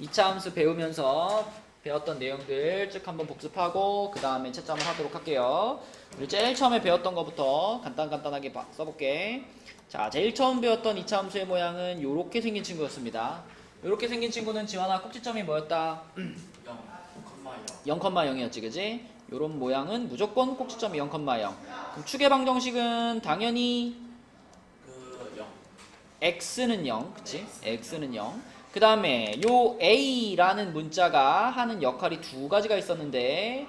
2차 함수 배우면서 배웠던 내용들 쭉 한번 복습하고 그 다음에 채점을 하도록 할게요. 우리 제일 처음에 배웠던 것부터 간단하게 써볼게. 자, 제일 처음 배웠던 2차 함수의 모양은 이렇게 생긴 친구였습니다. 이렇게 생긴 친구는 지환아 꼭지점이 뭐였다? 0,0이었지, 그지? 요런 모양은 무조건 꼭지점이 0,0. 그럼 축의 방정식은 당연히 0. x는 0, 그치? x는 0. 그 다음에 요 a라는 문자가 하는 역할이 두 가지가 있었는데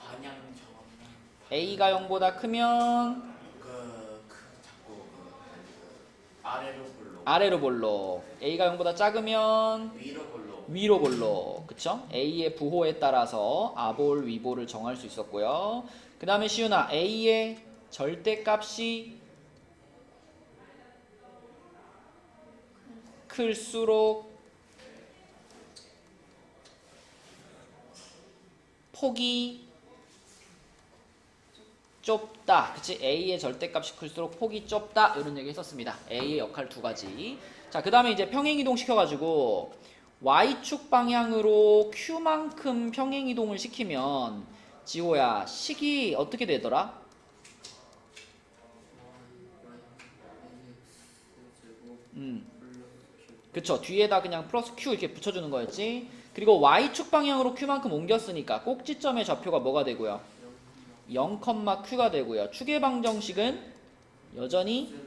반향처럼 a가 0보다 크면 자꾸 아래로 볼록, a가 0보다 작으면 위로 볼록. 위로 볼록, 그쵸? a의 부호에 따라서 아볼, 위볼을 정할 수 있었고요. 그 다음에 시윤아, a의 절대값이 클수록 폭이 좁다. 그치? A의 절대값이 클수록 폭이 좁다. 이런 얘기 했었습니다. A의 역할 두 가지. 자, 그 다음에 이제 평행이동 시켜가지고 Y축 방향으로 Q만큼 평행이동을 시키면 지호야, 식이 어떻게 되더라? 그쵸. 뒤에다 그냥 플러스 Q 이렇게 붙여주는 거였지. 그리고 Y축 방향으로 Q만큼 옮겼으니까 꼭지점의 좌표가 뭐가 되고요? 0,Q가 되고요. 축의 방정식은 여전히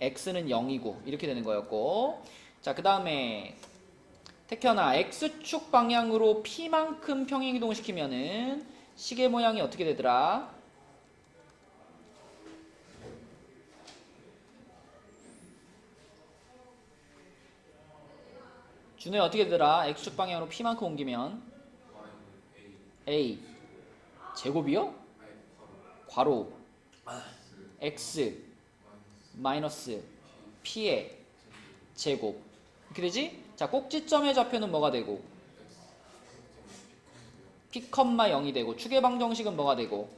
X는 0이고 이렇게 되는 거였고. 자, 그 다음에 태현아, X축 방향으로 P만큼 평행이동 시키면은 시계 모양이 어떻게 되더라? 준호야, 어떻게 되더라? X축 방향으로 P만큼 옮기면 A 제곱이요? 괄호 X 마이너스 P의 제곱 이렇게 되지? 자, 꼭지점의 좌표는 뭐가 되고? P, 0이 되고 축의 방정식은 뭐가 되고?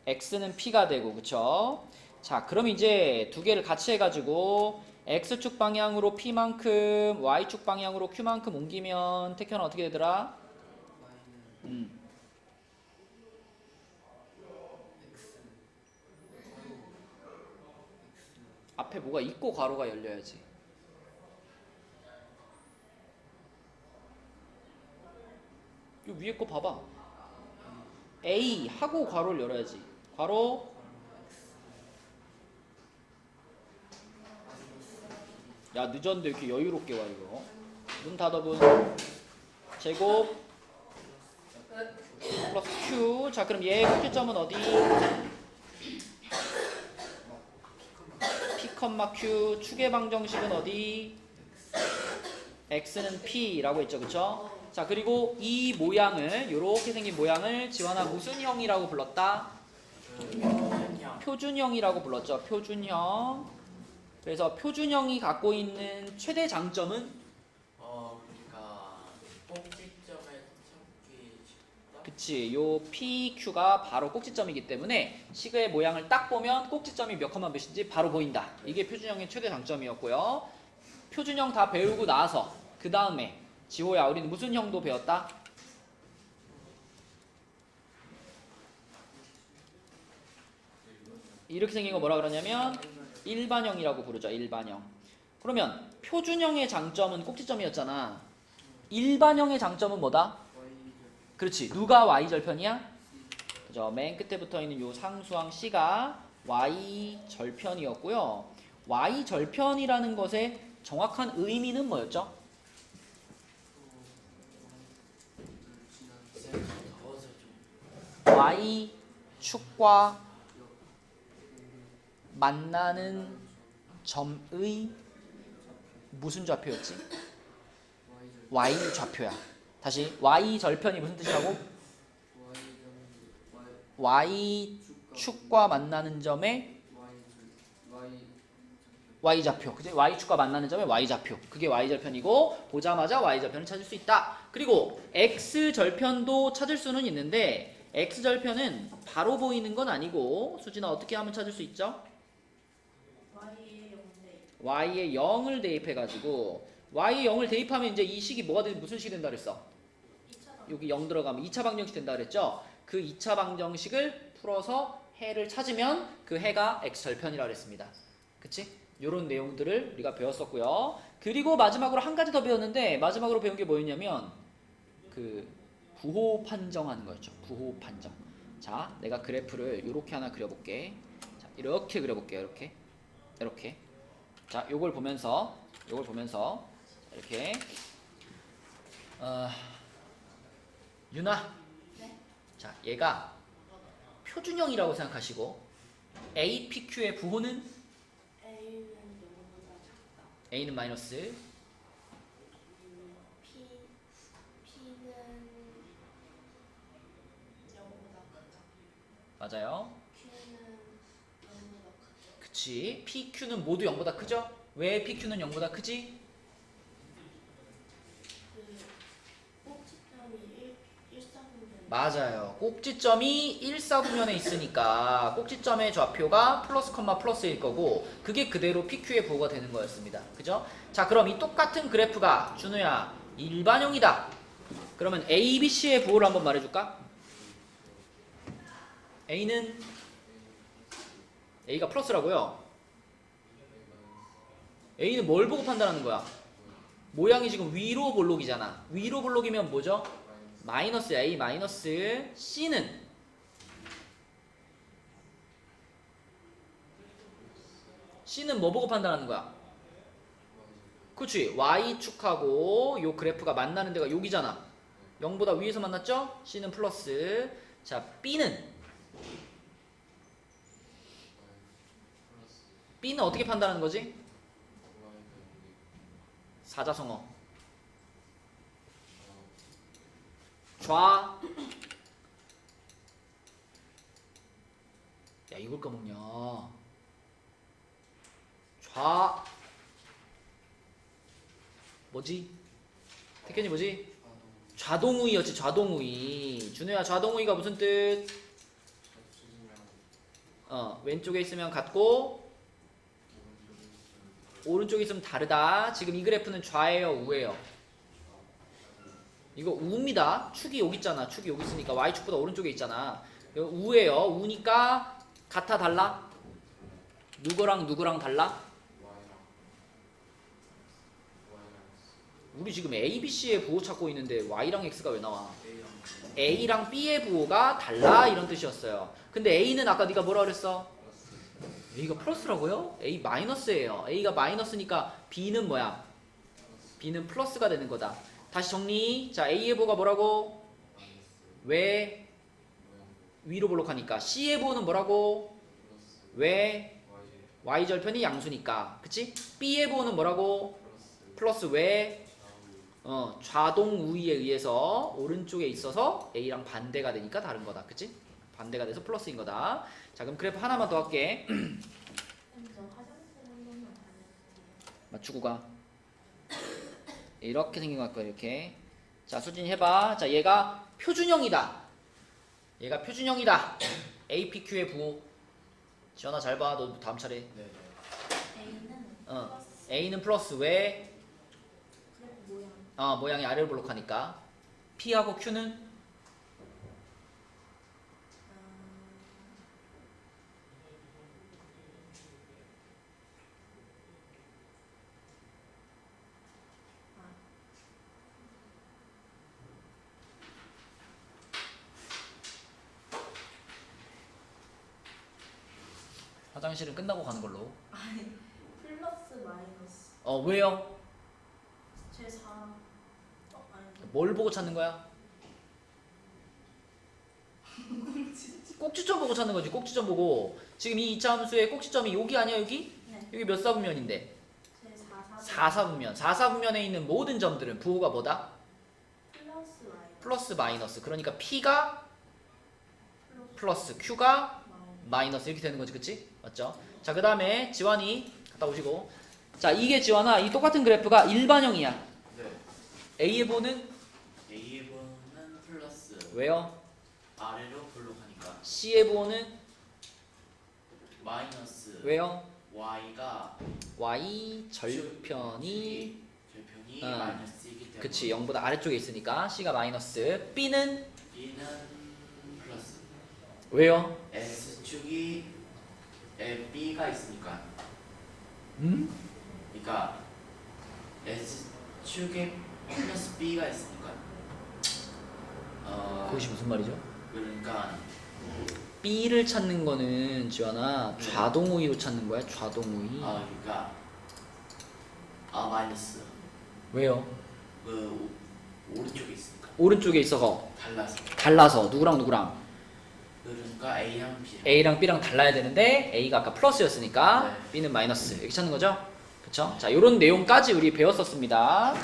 X는 P가 되고, 그쵸? 자, 그럼 이제 두 개를 같이 해가지고 X축 방향으로 P만큼 Y축 방향으로 Q만큼 옮기면 태현아 어떻게 되더라? 앞에 뭐가 있고 괄호가 열려야지. 요 위에 거 봐봐. A 하고 괄호를 열어야지. 괄호 야, 늦었는데 이렇게 여유롭게 와 이거. 문 닫아본 제곱 플러스 Q. 자, 그럼 얘의 꼭지점은 어디? P, Q. 축의 방정식은 어디? X는 P라고 했죠, 그쵸? 자, 그리고 이 모양을, 요렇게 생긴 모양을 지환아 무슨 형이라고 불렀다? 표준형이라고 불렀죠. 표준형. 그래서 표준형이 갖고 있는 최대 장점은 그러니까 꼭지점에 찾기 쉽다. 그치, 요 PQ가 바로 꼭지점이기 때문에 식의 모양을 딱 보면 꼭지점이 몇 컴마 몇인지 바로 보인다. 이게 표준형의 최대 장점이었고요. 표준형 다 배우고 나서 그 다음에 지호야, 우리는 무슨 형도 배웠다? 이렇게 생긴 거 뭐라 그러냐면 일반형이라고 부르죠. 일반형. 그러면 표준형의 장점은 꼭지점이었잖아. 일반형의 장점은 뭐다? 그렇지. 누가 Y절편이야? 그죠. 맨 끝에 붙어있는 요 상수항 C가 Y절편이었고요. Y절편이라는 것의 정확한 의미는 뭐였죠? Y축과 만나는 점의 무슨 좌표였지? Y좌표야. 다시 Y절편이 무슨 뜻이라고? Y축과 만나는 점의 Y좌표. 그지? Y축과 만나는 점의 Y좌표. 그게 Y절편이고 보자마자 Y절편을 찾을 수 있다. 그리고 X절편도 찾을 수는 있는데 X절편은 바로 보이는 건 아니고 수진아 어떻게 하면 찾을 수 있죠? Y에 0을 대입해가지고 y에 0을 대입하면 이제 이 식이 뭐가 된 무슨 식이 된다 그랬어? 여기 0 들어가면 2차 방정식 된다 그랬죠? 그 2차 방정식을 풀어서 해를 찾으면 그 해가 x절편이라고 그랬습니다. 그치? 요런 내용들을 우리가 배웠었고요. 그리고 마지막으로 한 가지 더 배웠는데 마지막으로 배운 게 뭐였냐면 그 부호 판정하는 거였죠. 부호 판정. 자, 내가 그래프를 이렇게 하나 그려볼게. 자, 이렇게 그려볼게요. 이렇게. 자, 요걸 보면서 이렇게 유나. 네? 자, 얘가 표준형이라고 생각하시고 APQ의 부호는 A는 0보다 작다. A는 마이너스 P는 0보다 크다. 맞아요. Q는 0보다 크다. 그치. PQ는 모두 0보다 크죠? 왜 PQ는 0보다 크지? 그 꼭지점이 1사분면 맞아요. 꼭지점이 1, 4분면에 있으니까 꼭지점의 좌표가 플러스 컴마 플러스일 거고 그게 그대로 PQ의 부호가 되는 거였습니다. 그죠? 자, 그럼 이 똑같은 그래프가 준우야 일반형이다. 그러면 A, B, C의 부호를 한번 말해줄까? A가 플러스라고요. A는 뭘 보고 판단하는 거야? 모양이 지금 위로 볼록이잖아. 위로 볼록이면 뭐죠? 마이너스 A 마이너스 C는 뭐 보고 판단하는 거야? 그치? Y축하고 요 그래프가 만나는 데가 여기잖아. 0보다 위에서 만났죠? C는 플러스. 자, B는 어떻게 판단하는 거지? 사자성어. 야, 이걸 까먹냐. 뭐지? 태현이 뭐지? 좌동우위였지. 좌동우위. 준우야, 좌동우위가 무슨 뜻? 왼쪽에 있으면 같고 오른쪽에 있으면 다르다. 지금 이 그래프는 좌예요, 우예요? 이거 우입니다. 축이 여기 있잖아. 축이 여기 있으니까 Y축보다 오른쪽에 있잖아. 이거 우예요. 우니까 같아 달라? 누구랑 달라? 우리 지금 A, B, C의 부호 찾고 있는데 Y랑 X가 왜 나와? A랑 B의 부호가 달라 이런 뜻이었어요. 근데 A는 아까 네가 뭐라 그랬어? A가 플러스라고요? A 마이너스예요. A가 마이너스니까 B는 뭐야? B는 플러스가 되는 거다. 다시 정리. 자, A의 부호가 뭐라고? 왜? 위로 볼록하니까. C의 부호는 뭐라고? 왜? Y절편이 양수니까. 그치? B의 부호는 뭐라고? 플러스 왜? 좌동 우위에 의해서 오른쪽에 있어서 A랑 반대가 되니까 다른 거다. 그치? 반대가 돼서 플러스인 거다. 자, 그럼 그래프 하나만 더 할게. 선생님, 저 화장실 한 번만 다녀올게요. 맞추고 가. 이렇게 생긴 것 같고요. 이렇게. 자, 수진이 해봐. 자, 얘가 표준형이다. APQ의 부호. 지원아 잘 봐. 너 다음 차례. 네. A는 플러스. A는 플러스 왜? 그래프 모양. 모양이 아래로 볼록하니까. P하고 Q는 화장실은 끝나고 가는 걸로. 아니, 플러스 마이너스. 왜요? 제4. 아니. 뭘 보고 찾는 거야? 꼭지점 보고 찾는 거지. 꼭지점 보고. 지금 이 2차 함수의 꼭지점이 여기 아니야, 여기? 네. 여기 몇 사분면인데? 제4. 4사분면. 4사분면에 있는 모든 점들은 부호가 뭐다? 플러스 마이너스. 플러스 마이너스. 그러니까 P가 플러스 Q가 마이너스 이렇게 되는 거지. 그치? 맞죠? 자, 그 다음에 지환이 갔다 오시고. 자, 이게 지환아, 이 똑같은 그래프가 일반형이야. 네. A의 부호는 A의 부호는 플러스. 왜요? 아래로 볼록하니까. C의 부호는 마이너스. 왜요? Y가 Y 절편이 마이너스이기 때문에. 그치 0보다 아래쪽에 있으니까 C가 마이너스. B는 B는 플러스. 왜요? S축이 B가 있으니까. 그러니까 S축에 플러스 B가 있으니까. 그것이 무슨 말이죠? 그러니까 B를 찾는 거는 지원아 좌동우위로 찾는 거야. 좌동우위. 그러니까 마이너스 왜요? 그 오른쪽에 있으니까 오른쪽에 있어서 달라서 누구랑 그러니까 A랑 B A랑 B랑 달라야 되는데 A가 아까 플러스였으니까 네. B는 마이너스 이렇게 찾는 거죠? 그쵸? 자 요런 내용까지 우리 배웠었습니다.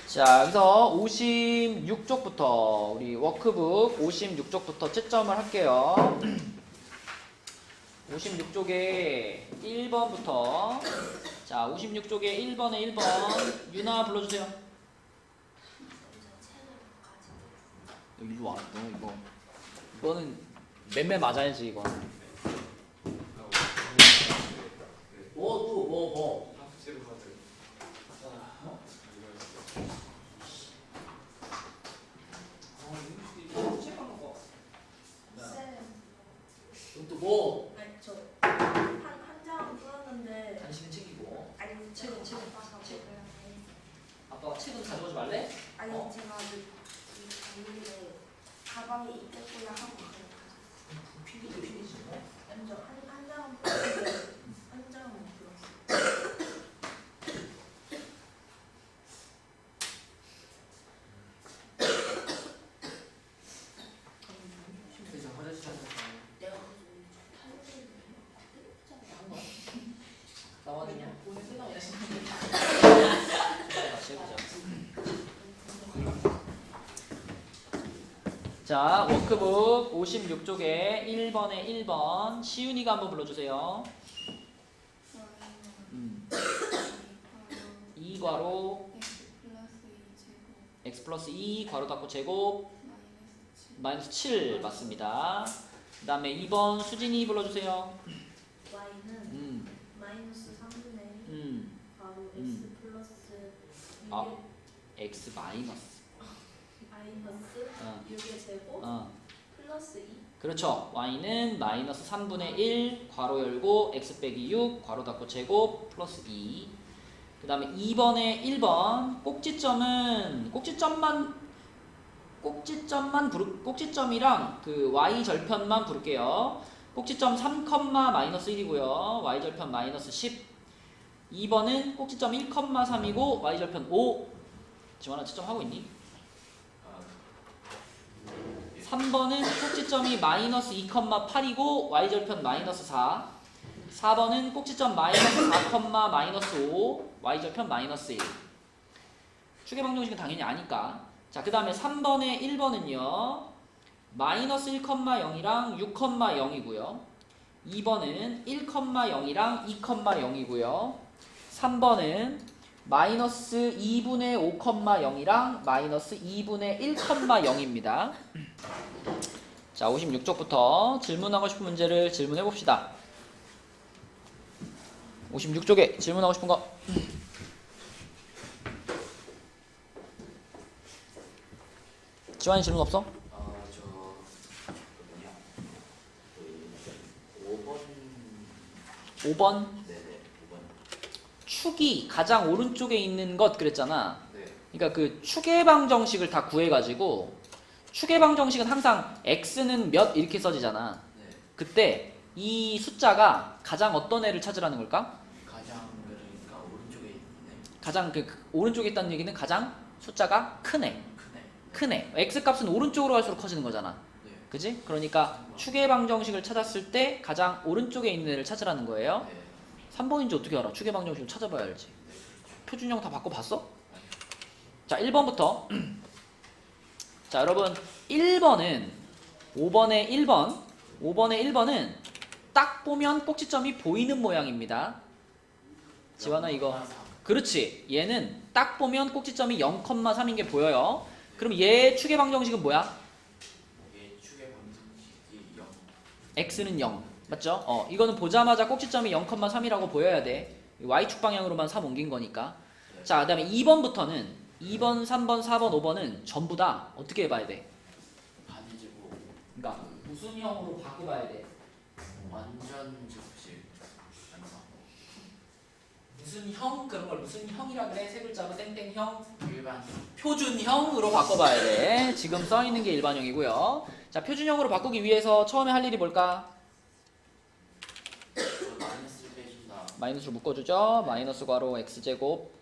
자 여기서 56쪽부터 우리 워크북 56쪽부터 채점을 할게요. 56쪽에 1번부터 자 56쪽에 1번에 1번 유나 불러주세요. 너 일로 와. 너 이거는 맴매 맞아야지 이거. 뭐? 쌤, 또 뭐? 아니 저한 장 풀었는데 간식은 챙기고. 아니 책은 아빠가 먹어야 아빠가 책은 가져오지 말래? 아니 제가 있는데 가방에 있겠구나 하고 그냥 가져왔어요. 핑계지 뭐. 먼저 한 장은 풀었는데 한 장은 못 풀었어요. 그래서 화장실 내가 탈출을 나와주냐? 오늘 생각이 같이 해보자. 자 워크북 56쪽에 1번에 1번 시윤이가 한번 불러주세요. 2괄호 x 플러스 2 괄호 닫고 제곱 마이너스 7 맞습니다. 그 다음에 2번 수진이 불러주세요. y는 마이너스 3분의 1 바로 x 플러스 6의 아. x 마이너스 마이너스 6의 제곱 플러스 2 그렇죠. y는 마이너스 3분의 1 괄호 열고 x 빼기 6 괄호 닫고 제곱 플러스 2. 그 다음에 2번에 1번 꼭지점이랑 그 y 절편만 부를게요. 꼭지점 3, 마이너스 1이고요. y 절편 마이너스 10. 2번은 꼭지점 1, 3이고 y 절편 5. 지원아 채점하고 있니? 3번은 꼭지점이 마이너스 2, 8이고 y절편 마이너스 4. 4번은 꼭지점 마이너스 4, 마이너스 5 y절편 마이너스 1. 추계방정식은 당연히 아니까. 자, 그 다음에 3번에 1번은요 마이너스 1, 0이랑 6, 0이고요 2번은 1, 0이랑 2, 0이고요 3번은 마이너스 2분의 5, 0이랑 마이너스 2분의 1, 0입니다. 자, 56쪽부터 질문하고 싶은 문제를 질문해 봅시다. 56쪽에 질문하고 싶은 거. 지환이 질문 없어? 저 뭐냐 5번 5번 네네 5번 축이 가장 오른쪽에 있는 것 그랬잖아. 네 그러니까 그 추계방정식을 다 구해가지고 추계방정식은 항상 x는 몇 이렇게 써지잖아. 네. 그때 이 숫자가 가장 어떤 애를 찾으라는 걸까? 가장 그러니까 오른쪽에 있네 가장 그 오른쪽에 있다는 얘기는 가장 숫자가 큰 애. 크네 큰 애. x 값은 오른쪽으로 갈수록 커지는 거잖아. 네 그지? 그러니까 추계방정식을 찾았을 때 가장 오른쪽에 있는 애를 찾으라는 거예요. 네. 3번인지 어떻게 알아? 추계방정식을 찾아봐야 알지. 네, 그렇죠. 표준형 다 바꿔봤어? 자, 1번부터. 자, 여러분 1번은 5번의 1번은 딱 보면 꼭지점이 보이는 모양입니다. 지환아 이거 그렇지. 얘는 딱 보면 꼭지점이 0,3인 게 보여요. 그럼 얘 추계방정식은 뭐야? 이게 축의 방정식이 0 x는 0 맞죠? 이거는 보자마자 꼭지점이 0,3이라고 보여야 돼. y축 방향으로만 3 옮긴 거니까. 네. 자, 그다음에 2번부터는 2번, 3번, 4번, 5번은 전부 다 어떻게 해봐야 돼? 반이지고 그러니까 무슨 형으로 바꿔봐야 돼? 완전 제곱식 아닌가? 무슨 형? 그런 걸 무슨 형이라 그래? 세 글자로 땡땡형? 일반 표준형으로 바꿔봐야 돼. 지금 써있는 게 일반형이고요. 자, 표준형으로 바꾸기 위해서 처음에 할 일이 뭘까? 마이너스를 빼준다. 마이너스를 묶어주죠. 마이너스 괄호 x제곱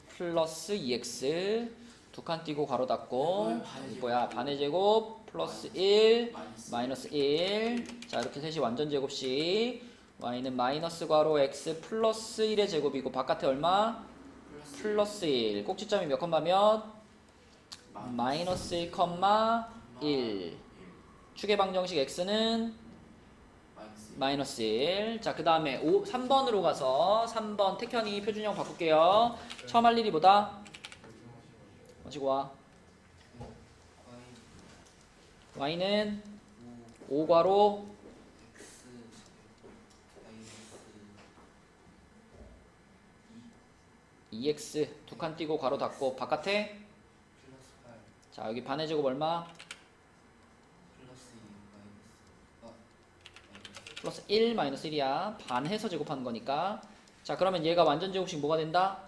플러스 2x 두 칸 띄고 괄호 닫고 뭐야 반의 제곱 플러스 1 마이너스 1. 자, 이렇게 셋이 완전 제곱식. y는 마이너스 괄호 x 플러스 1의 제곱이고 바깥에 얼마? 플러스 1. 꼭지점이 몇 컴마 몇? 마이너스 1 컴마 1. 축의 방정식 x는 마이너스 1. 자, 그 다음에 3번으로 가서 3번 택현이 표준형 바꿀게요. 처음 할 일이 뭐다? 마시고 와. y는 5괄호 EX 두 칸 띄고 괄호 닫고 바깥에 자, 여기 반의 제곱 얼마? 플러스 1 마이너스 1이야. 반 해서 제곱하는 거니까. 자, 그러면 얘가 완전 제곱식 뭐가 된다?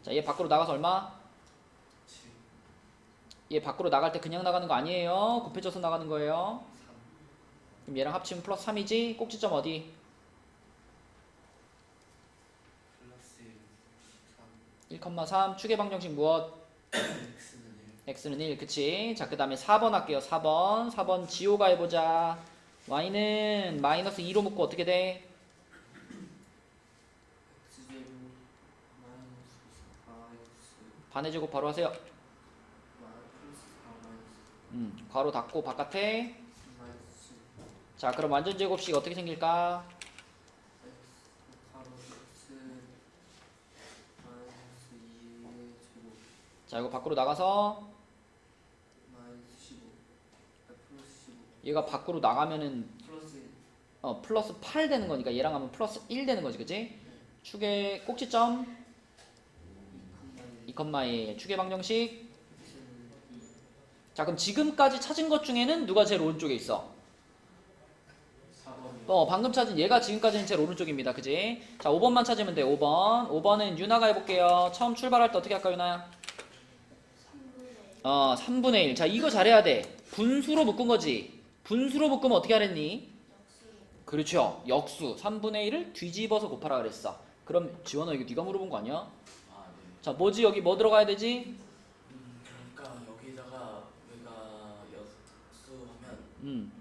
자, 얘 밖으로 나가서 얼마? 얘 밖으로 나갈 때 그냥 나가는 거 아니에요. 곱해져서 나가는 거예요. 그럼 얘랑 합치면 플러스 3이지. 꼭지점 어디? 1,3. 축의 방정식 무엇? x는 1. 그치? 자, 그 다음에 4번 할게요. 4번 지호가 해보자. y는 마이너스 2로 묶고 어떻게 돼? 반의 제곱 바로 하세요. 괄호 닫고 바깥에. 자, 그럼 완전 제곱식 어떻게 생길까? 자, 이거 밖으로 나가서 얘가 밖으로 나가면은 플러스 8 되는 거니까 얘랑 하면 플러스 1 되는 거지, 그치? 축의 꼭지점 2,1 축의 방정식. 자, 그럼 지금까지 찾은 것 중에는 누가 제일 오른쪽에 있어? 방금 찾은 얘가 지금까지는 제일 오른쪽입니다, 그치? 자, 5번만 찾으면 돼. 5번은 유나가 해볼게요. 처음 출발할 때 어떻게 할까, 유나야? 3분의 1. 자, 이거 잘해야 돼. 분수로 묶은 거지. 분수로 묶으면 어떻게 하랬니? 그렇죠. 역수. 3분의 1을 뒤집어서 곱하라 그랬어. 그럼 지원아, 이거 네가 물어본 거 아니야? 자, 뭐지? 여기 뭐 들어가야 되지? 그러니까 여기다가 여기가 역수하면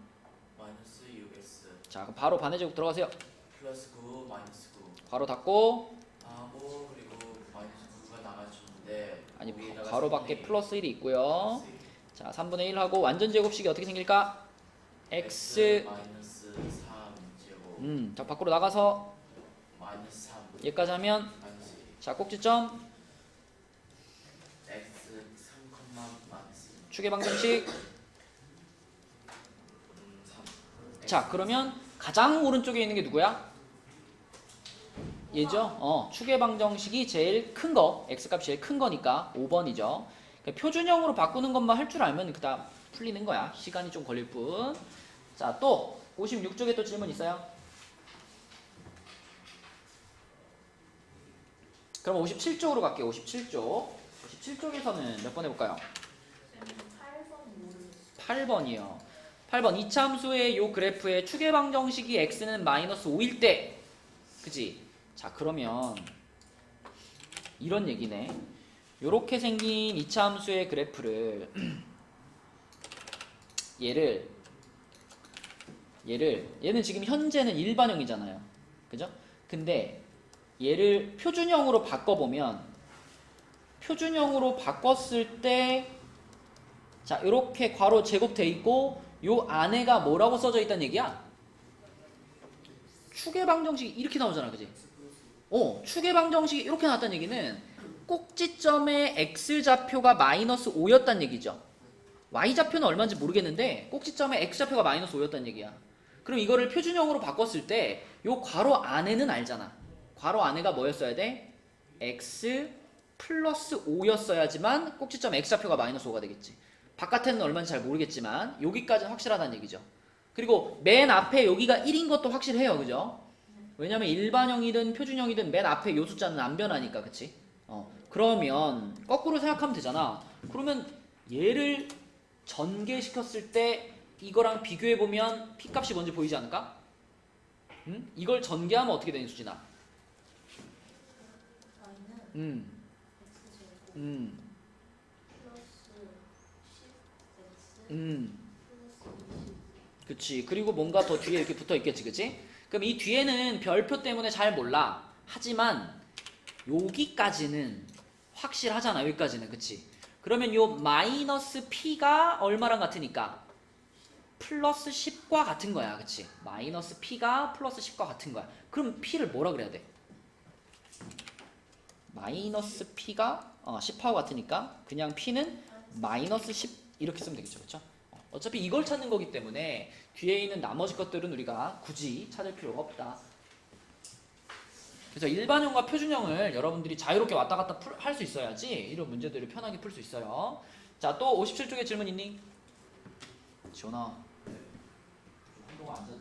마이너스 6x 자, 그럼 바로 반의 제곱 들어가세요. 플러스 9 마이너스 9 괄호 닫고. 하고 그리고 마이너스 9가 나가주는데 아니, 여기다가 괄호 밖에 3분의 1, 플러스 1이 있고요. 플러스 1. 자, 3분의 1 하고 완전 제곱식이 어떻게 생길까? x 마이너스 3제곱 자, 밖으로 나가서 마이너스 3 얘까지 하면 마이너스 1 자, 꼭지점 x 3, 마이너스 1 축의 방정식. 3 자, 그러면 가장 오른쪽에 있는 게 누구야? 얘죠? 축의 방정식이 제일 큰 거, x값이 제일 큰 거니까 5번이죠. 그러니까 표준형으로 바꾸는 것만 할 줄 알면 그다음 풀리는 거야. 시간이 좀 걸릴 뿐. 자, 또 56쪽에 또 질문 있어요? 그럼 57쪽으로 갈게요. 57쪽. 57쪽에서는 몇 번 해볼까요? 8번이요. 8번 이차함수의 요 그래프의 축의 방정식이 x는 마이너스 5일 때, 그치? 자, 그러면 이런 얘기네. 요렇게 생긴 이차함수의 그래프를 얘는 지금 현재는 일반형이잖아요, 그죠? 근데 얘를 표준형으로 바꿔보면, 표준형으로 바꿨을 때 자, 요렇게 괄호 제곱돼 있고 요 안에가 뭐라고 써져 있다는 얘기야? 축의 방정식이 이렇게 나오잖아, 그지? 축의 방정식이 이렇게 나왔다는 얘기는 꼭지점의 x좌표가 마이너스 5였다는 얘기죠. y좌표는 얼마인지 모르겠는데 꼭지점의 x좌표가 마이너스 5였다는 얘기야. 그럼 이거를 표준형으로 바꿨을 때 요 괄호 안에는 알잖아. 괄호 안에가 뭐였어야 돼? x 플러스 5였어야지만 꼭지점 x좌표가 마이너스 5가 되겠지. 바깥에는 얼마인지 잘 모르겠지만 여기까지는 확실하다는 얘기죠. 그리고 맨 앞에 여기가 1인 것도 확실해요. 그죠? 왜냐면 일반형이든 표준형이든 맨 앞에 요 숫자는 안 변하니까. 그치? 그러면 거꾸로 생각하면 되잖아. 그러면 얘를 전개시켰을 때 이거랑 비교해보면 P값이 뭔지 보이지 않을까? 응? 이걸 전개하면 어떻게 되는 수진아? y는 음, x제곱 음, 플러스 10x 플러스 20. 그치. 그리고 뭔가 더 뒤에 이렇게 붙어 있겠지, 그치? 그럼 이 뒤에는 별표 때문에 잘 몰라. 하지만 여기까지는 확실하잖아. 여기까지는, 그치? 그러면 요 마이너스 P가 얼마랑 같으니까? 플러스 10과 같은 거야, 그치? 마이너스 P가 플러스 10과 같은 거야. 그럼 P를 뭐라 그래야 돼? 마이너스 P가 10하고 같으니까 그냥 P는 마이너스 10 이렇게 쓰면 되겠죠, 그렇죠? 어차피 이걸 찾는 거기 때문에 뒤에 있는 나머지 것들은 우리가 굳이 찾을 필요가 없다. 그래서 일반형과 표준형을 여러분들이 자유롭게 왔다 갔다 할 수 있어야지 이런 문제들을 편하게 풀 수 있어요. 자, 또 57쪽에 질문 있니? 지원아, 한동안 앉아도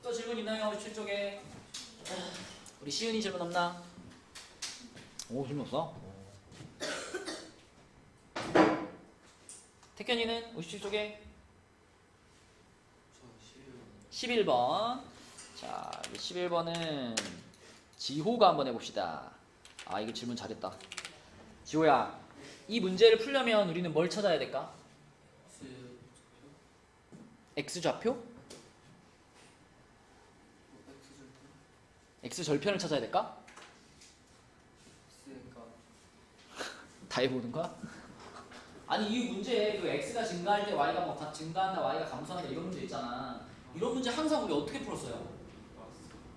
또 질문 있나요? 57쪽에 우리 시은이 질문 없나? 오, 질문 없어? 태견이는 57쪽에 저 11번. 자, 11번은 지호가 한번 해봅시다. 아, 이거 질문 잘했다. 지호야, 이 문제를 풀려면 우리는 뭘 찾아야 될까? x좌표? x절편을 찾아야 될까? 다 해보는 거야? 아니, 이 문제에 그 x가 증가할 때 y가 뭐 증가한다, y가 감소한다 이런 문제 있잖아. 이런 문제 항상 우리 어떻게 풀었어요?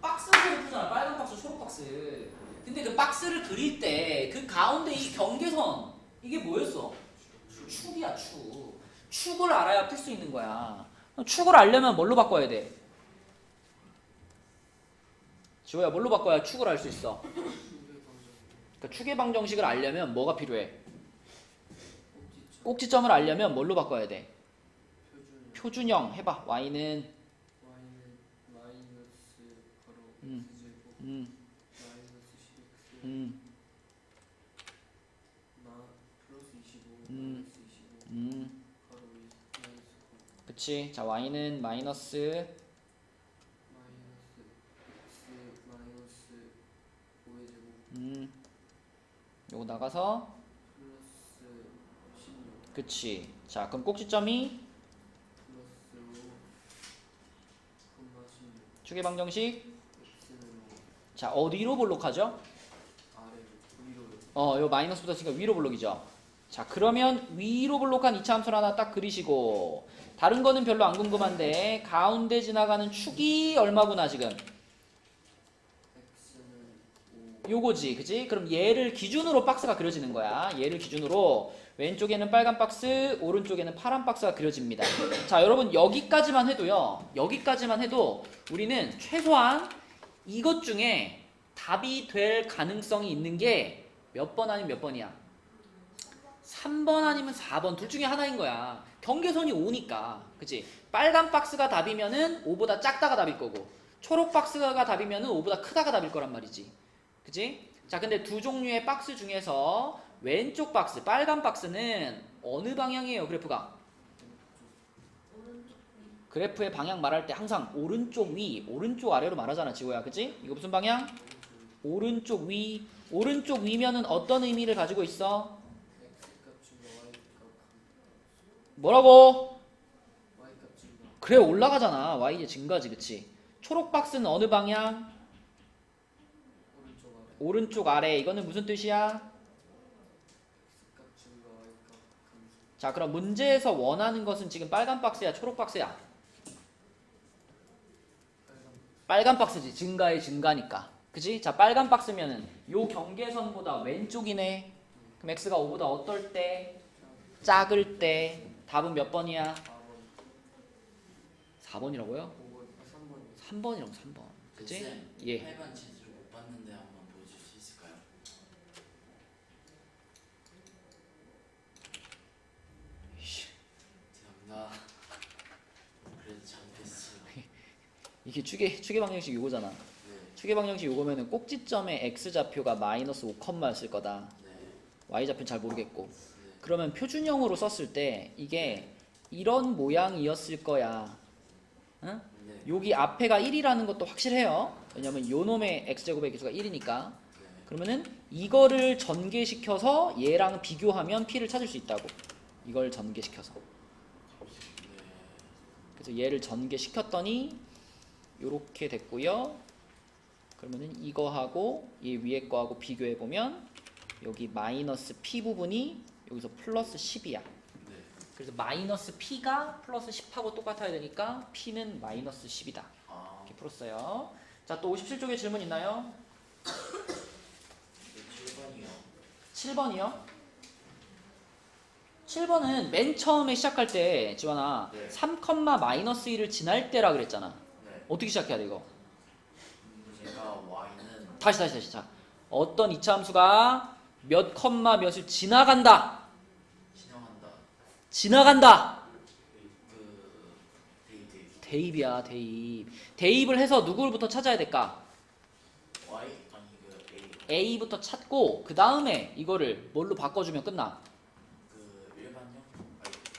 박스로 풀잖아. 빨간 박스, 초록 박스. 근데 그 박스를 그릴 때 그 가운데 이 경계선 이게 뭐였어? 축이야, 축. 축을 알아야 풀 수 있는 거야. 축을 알려면 뭘로 바꿔야 돼? 지호야, 뭘로 바꿔야 축을 알 수 있어? 그러니까 축의 방정식을 알려면 뭐가 필요해? 꼭지점을 알려면 뭘로 바꿔야 돼? 표준형 해봐. y는 마이너스 바로 음. x제곱 마이너스 10x 플러스 25 마이너스 25 바로 마이너스 9 그치. 자, y는 마이너스 마이너스 x 마이너스 5의 제곱 요거 나가서 플러스 16 그치. 자, 그럼 꼭지점이 플러스 5 콤마 16 축의 방정식. x는 5 자, 어디로 볼록하죠? 아래로 위로요. 요 마이너스 붙었으니까 위로 볼록이죠. 자, 그러면 위로 볼록한 이차 함수를 하나 딱 그리시고, 다른 거는 별로 안 궁금한데 가운데 지나가는 축이 얼마구나 지금? x는 5 요거지, 그지? 그럼 얘를 기준으로 박스가 그려지는 거야. 얘를 기준으로 왼쪽에는 빨간 박스, 오른쪽에는 파란 박스가 그려집니다. 자, 여러분 여기까지만 해도요. 여기까지만 해도 우리는 최소한 이것 중에 답이 될 가능성이 있는 게 몇 번 아니면 몇 번이야? 3번 아니면 4번 둘 중에 하나인 거야. 경계선이 5니까. 그치? 빨간 박스가 답이면은 5보다 작다가 답일 거고, 초록 박스가 답이면은 5보다 크다가 답일 거란 말이지. 그치? 자, 근데 두 종류의 박스 중에서 왼쪽 박스, 빨간 박스는 어느 방향이에요, 그래프가? 오른쪽 그래프의 방향 말할 때 항상 오른쪽 위, 오른쪽 아래로 말하잖아, 지호야. 그치? 이거 무슨 방향? 오른쪽 위. 오른쪽 위면은 어떤 의미를 가지고 있어? x값 증가 y값 뭐라고? y값 증가 그래, 올라가잖아. y의 증가지, 그치? 초록 박스는 어느 방향? 오른쪽 아래 오른쪽 아래. 이거는 무슨 뜻이야? x값 증가 y값 감소 자, 그럼 문제에서 원하는 것은 지금 빨간 박스야, 초록 박스야? 빨간 박스지. 증가의 증가니까. 그치? 자, 빨간 박스면은 요 경계선보다 왼쪽이네. 그럼 x가 5보다 어떨 때? 작을 때. 답은 몇 번이야? 4번 4번이라고요? 5번 3번 3번이라고 3번. 그치? 쌤, 예. 8번 제대로 못 봤는데 한번 보여줄 수 있을까요? 죄송합니다. 그래도 잘못했어요. 이게 추계 방정식 요거잖아. 네. 추계 방정식 요거면은 꼭지점에 x 좌표가 마이너스 5였을 거다. 네. y 좌표는 잘 모르겠고. 네. 그러면 표준형으로 썼을 때 이게 이런 모양이었을 거야. 응? 네. 여기 앞에가 1이라는 것도 확실해요. 왜냐면 요 놈의 x제곱의 개수가 1이니까. 네. 그러면은 이거를 전개시켜서 얘랑 비교하면 p를 찾을 수 있다고. 이걸 전개시켜서. 네. 그래서 얘를 전개시켰더니 요렇게 됐고요. 그러면은 이거하고 얘 위에 거하고 비교해 보면 여기 마이너스 p 부분이 여기서 플러스 10이야. 네. 그래서 마이너스 p가 플러스 10하고 똑같아야 되니까 p는 마이너스 10이다. 아, 이렇게 풀었어요. 자, 또 57쪽에 질문 있나요? 네, 7번이요. 7번이요? 7번은 맨 처음에 시작할 때 지원아 네. 3, 마이너스 1을 지날 때라 그랬잖아. 네. 어떻게 시작해야 돼 이거? 제가 y는 다시. 자, 어떤 이차함수가 몇 컴마 몇을 지나간다. 진행한다. 지나간다. 데이트 대입이야, 대입. 대입을 해서 누구부터 찾아야 될까? y 아니 그 a A부터 찾고 그 다음에 이거를 뭘로 바꿔주면 끝나. 그 일반형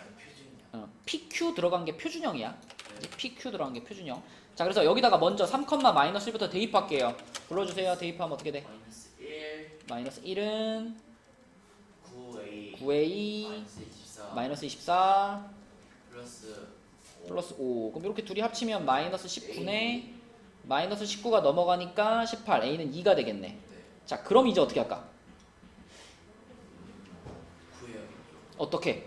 아니 표준형. PQ 들어간 게 표준형이야. 네. PQ 들어간 게 표준형. 자, 그래서 여기다가 먼저 3, 마이너스 1부터 대입할게요. 불러주세요. 대입하면 어떻게 돼? 마이너스 1 마이너스 1은 9a 9A 마이너스 24 마이너스 24 플러스 5. 플러스 5. 그럼 이렇게 둘이 합치면 마이너스 19네. 마이너스 19가 넘어가니까 18. A는 2가 되겠네. 네. 자, 그럼 이제 어떻게 할까? 구해요. 어떻게?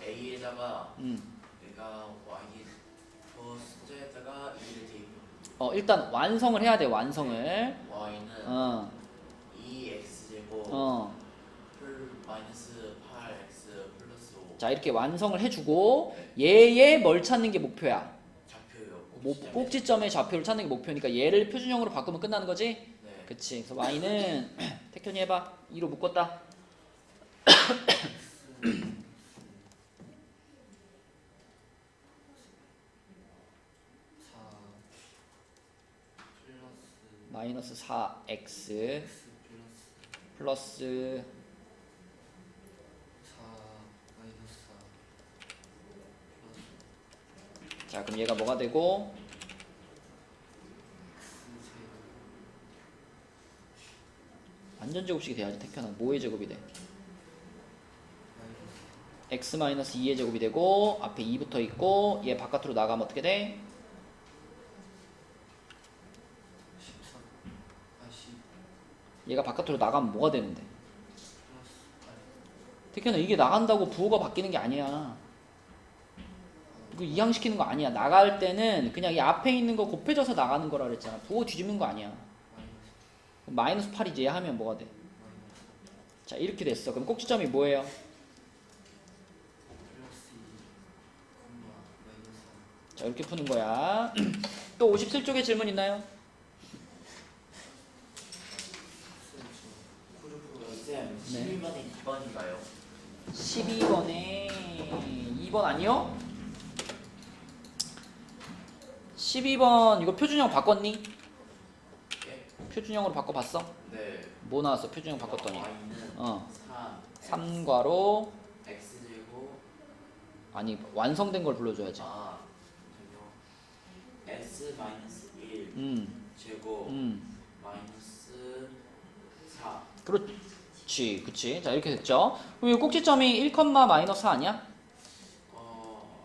a에다가 음. 내가 y 그 숫자에다가 2를 대입. 일단 완성을 해야 돼. 완성을. y는 어. 2x 제곱 어. 마이너스 8x 플러스 5. 자, 이렇게 완성을 해주고 얘의 뭘 찾는 게 목표야? 좌표요. 꼭지점의 좌표를 찾는 게 목표니까 얘를 표준형으로 바꾸면 끝나는 거지? 네. 그치. 그래서 y는 태현이 해봐. 2로 묶었다. 4 플러스 마이너스 4x x 플러스 플러스 4 마이너스 4 플러스 자, 그럼 얘가 뭐가 되고 x 제곱 완전 제곱식이 돼야지. 태현아 뭐의 제곱이 돼? 마이너스 x 마이너스 2의 제곱이 되고 앞에 2 붙어 있고 얘 바깥으로 나가면 어떻게 돼? 13 10 얘가 바깥으로 나가면 뭐가 되는데? 플러스 8 태현아 이게 나간다고 부호가 바뀌는 게 아니야. 이거 이항시키는 거 아니야. 나갈 때는 그냥 이 앞에 있는 거 곱해져서 나가는 거라 그랬잖아. 부호 뒤집는 거 아니야. 마이너스 마이너스 8이지. 얘 하면 뭐가 돼? 마이너스 자, 이렇게 됐어. 그럼 꼭지점이 뭐예요? 플러스 2 콤마 마이너스 3 자, 이렇게 푸는 거야. 또 57쪽에 질문 있나요? 쌤, 네. 12번에 2번인가요? 12번에 2번 아니요? 12번 이거 표준형 바꿨니? 예? 표준형으로 바꿔봤어? 네. 뭐 나왔어? 표준형 바꿨더니 y는 어 3 3괄호 x 제곱 아니 완성된 걸 불러줘야지. 아 잠깐만 x 마이너스 1 음, 제곱 마이너스 4. 그렇지, 그치. 자, 이렇게 됐죠. 그럼 이 꼭지점이 1, 마이너스 4 아니야?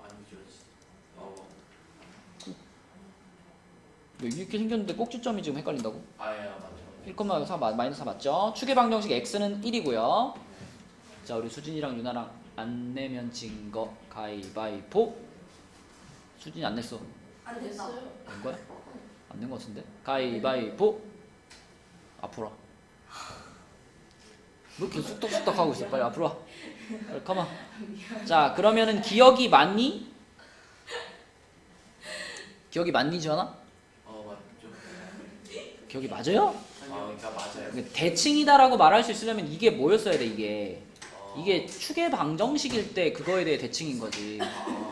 아니죠. 왜 이렇게 생겼는데 꼭지점이 지금 헷갈린다고? 아야 맞죠. 1, 마이너스 4 맞죠? 추계 방정식 x는 1이고요. 자, 우리 수진이랑 유나랑 안 내면 진 거 가위바위보. 수진이 안 냈어. 안 된다. 낸 거야? 안 낸 거 같은데? 가위바위보. 앞으로. 뭐 이렇게 쑥덕쑥덕 하고 있어. 빨리 앞으로 와. 빨리 컴온. 자, 그러면은 기억이 맞니? 기억이 맞니, 지원아? 맞죠. 기억이 맞아요? 그러니까 맞아요. 대칭이다라고 말할 수 있으려면 이게 뭐였어야 돼, 이게. 어, 이게 축의 방정식일 때 그거에 대해 대칭인 거지.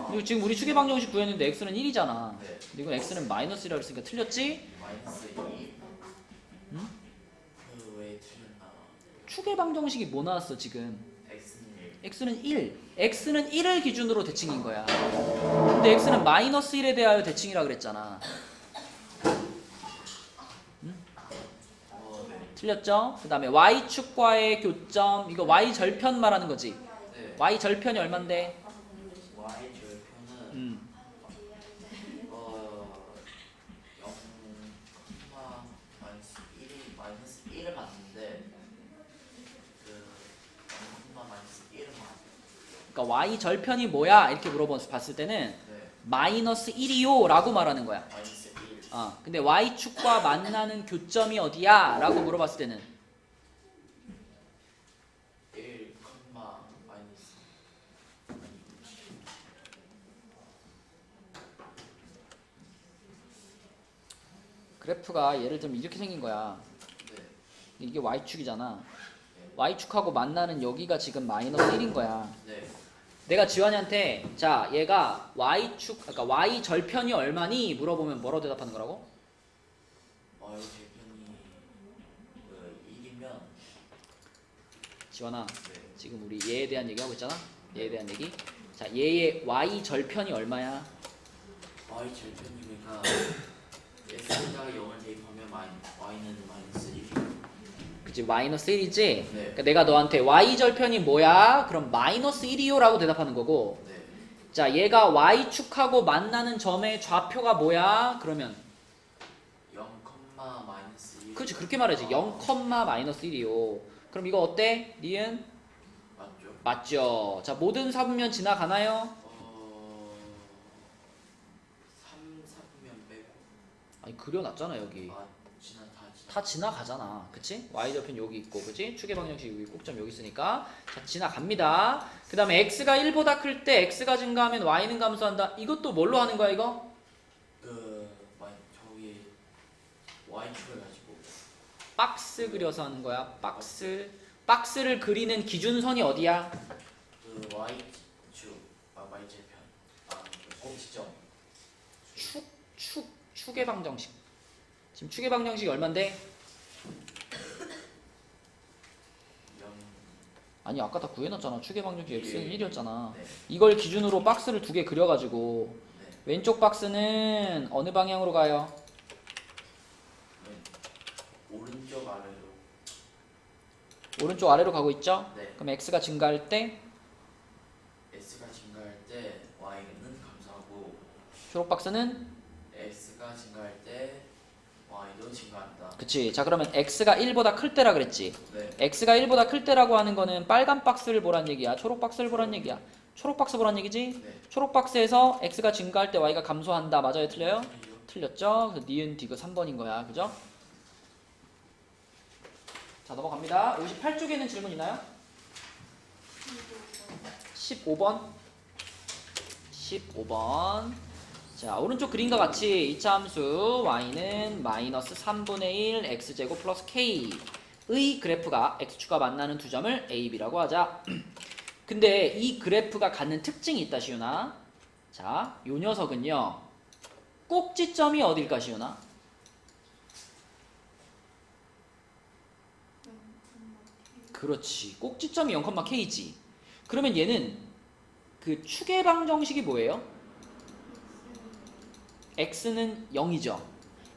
그리고 지금 우리 축의 방정식 구했는데 x는 1이잖아. 네. 근데 이건 x는 -1이라고 했으니까 틀렸지? -2. 응? 왜 틀렸나? 축의 방정식이 뭐 나왔어, 지금? X는 1. x는 1. x는 1을 기준으로 대칭인 거야. 근데 x는 -1에 대하여 대칭이라 그랬잖아. 네. 틀렸죠? 그 다음에 y축과의 교점, 이거 y절편 말하는 거지. 네. y절편이 얼만데? Y 절편은 0, 1을 봤는데 그 0,-1은 맞아요. 그러니까 y절편이 뭐야? 이렇게 물어봤을 때는 네. -1이요 라고 말하는 거야. -1. 근데 y축과 만나는 교점이 어디야? 라고 물어봤을 때는 1, 그래프가 예를 들면 이렇게 생긴 거야. 네. 이게 y축이잖아. y축하고 만나는 여기가 지금 -1인 거야. 네. 내가 지환이한테 자 얘가 y축 그러니까 y절편이 얼마니? 물어보면 뭐라고 대답하는 거라고? Y 절편이 1이면 지환아 네. 지금 우리 얘에 대한 얘기하고 있잖아. 얘에 대한 얘기. 자 얘의 y절편이 얼마야? Y 절편이 그러니까 X에다가 0을 대입하면 Y는 -1. 그치 -1이지? 네. 그러니까 내가 너한테 y절편이 뭐야? 그럼 -1이요 라고 대답하는 거고 네. 자 얘가 y축하고 만나는 점의 좌표가 뭐야? 그러면 0, -1. 그렇지 그렇게 말하지 0, -1이요. 그럼 이거 어때? 니은? 맞죠? 맞죠. 자 모든 사분면 지나가나요? 3, 4분면 빼고 아니 그려놨잖아 여기. 다 다 지나가잖아. 그치? y절편 여기 있고 그치? 축의 방정식 여기 꼭점 여기 있으니까 자 지나갑니다. 그 다음에 x가 1보다 클 때 x가 증가하면 y는 감소한다. 이것도 뭘로 하는 거야 이거? 저기 Y축을 가지고 박스 그려서 하는 거야. 박스를 그리는 기준선이 어디야? Y축 Y절편 꼭지점 축의 방정식. 지금 축의 방정식이 얼만데? 0. 아니 아까 다 구해놨잖아. 축의 방정식 x는 1이었잖아. 네. 이걸 기준으로 박스를 두 개 그려가지고 네. 왼쪽 박스는 어느 방향으로 가요? 오른쪽 아래로. 오른쪽 아래로 가고 있죠? 네. 그럼 x가 증가할 때 S가 증가할 때 Y는 감소하고 초록 박스는 S가 증가할 때 Y도 증가한다. 그치. 자 그러면 x가 1보다 클 때라 그랬지. 네. x가 1보다 클 때라고 하는 거는 빨간 박스를 보란 얘기야? 초록 박스를 보란 얘기야? 초록 박스 보란 얘기지? 네. 초록 박스에서 x가 증가할 때 y가 감소한다. 맞아요? 틀려요? 아니요. 틀렸죠? 그래서 니은 디귿 3번인 거야. 그죠? 자 넘어갑니다. 58쪽에는 질문 있나요? 15번 15번 자 오른쪽 그림과 같이 이차 함수 y는 -3분의 1 x제곱 플러스 k의 그래프가 x축과 만나는 두 점을 a, b라고 하자. 근데 이 그래프가 갖는 특징이 있다 시윤아. 자, 요 녀석은요 꼭지점이 어딜까 시윤아? 그렇지. 꼭지점이 0,k지. 그러면 얘는 그 축의 방정식이 뭐예요? x는 0이죠.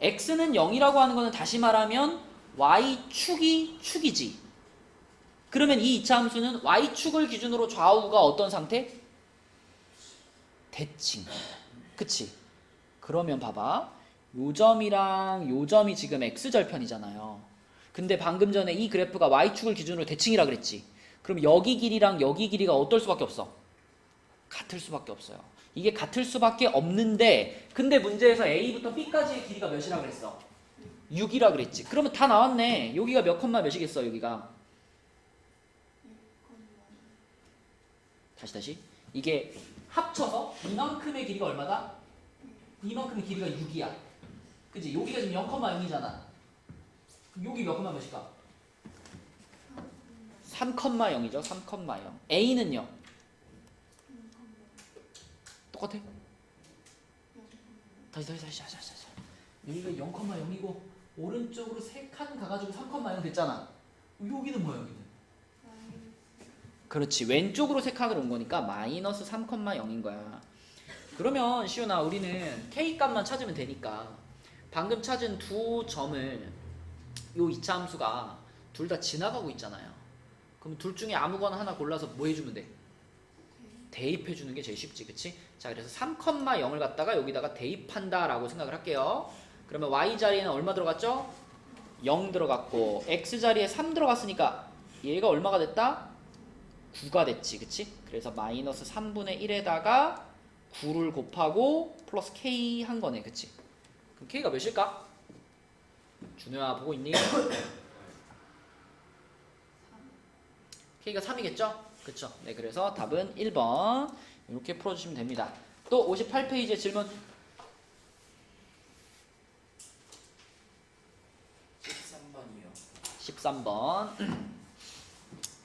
x는 0이라고 하는 거는 다시 말하면 y축이 축이지. 그러면 이 이차 함수는 y축을 기준으로 좌우가 어떤 상태? 대칭. 그치? 그러면 봐봐. 요 점이랑 요 점이 지금 x절편이잖아요. 근데 방금 전에 이 그래프가 y축을 기준으로 대칭이라 그랬지. 그럼 여기 길이랑 여기 길이가 어떨 수밖에 없어? 같을 수밖에 없어요. 이게 같을 수밖에 없는데 근데 문제에서 A부터 B까지의 길이가 몇이라 그랬어? 6이라 그랬지. 그러면 다 나왔네. 여기가 몇 컴마 몇이겠어 여기가? 다시. 이게 합쳐서 이만큼의 길이가 얼마다? 이만큼의 길이가 6이야. 그치? 여기가 지금 0,0이잖아. 여기 몇 콤마 몇일까? 3,0이죠. 3,0. A는요? 똑같아. 다시. 여기가 0,0이고 오른쪽으로 3칸 가가지고 3,0 됐잖아. 여기는 뭐야 여기는? 그렇지. 왼쪽으로 3칸을 온 거니까 마이너스 3,0인 거야. 그러면 시윤아 우리는 K 값만 찾으면 되니까 방금 찾은 두 점을 요 이차 함수가 둘 다 지나가고 있잖아요. 그럼 둘 중에 아무거나 하나 골라서 뭐 해주면 돼? 대입해 주는 게 제일 쉽지, 그치? 자, 그래서 3,0을 갖다가 여기다가 대입한다 라고 생각을 할게요. 그러면 y 자리에는 얼마 들어갔죠? 0 들어갔고 x 자리에 3 들어갔으니까 얘가 얼마가 됐다? 9가 됐지, 그치? 그래서 마이너스 3분의 1에다가 9를 곱하고 플러스 k 한 거네, 그치? 그럼 k가 몇일까? 준호야 보고 있니? k가 3이겠죠? 그쵸? 네, 그래서 답은 1번 이렇게 풀어주시면 됩니다. 또 58페이지의 질문 13번이요. 13번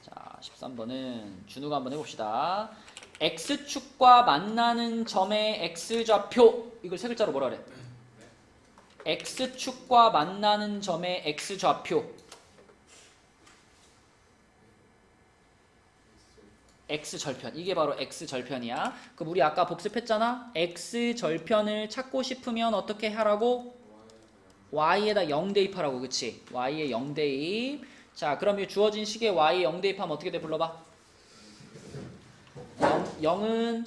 자, 13번은 준우가 한번 해봅시다. x축과 만나는 점의 x좌표 이걸 세 글자로 뭐라 그래? x축과 만나는 점의 x좌표 x절편 이게 바로 x절편이야. 그럼 우리 아까 복습했잖아. x절편을 찾고 싶으면 어떻게 하라고? y에다 0 대입하라고. 그치? y에 0 대입. 자, 그럼 이 주어진 식에 y에 0 대입하면 어떻게 돼? 불러봐. 0은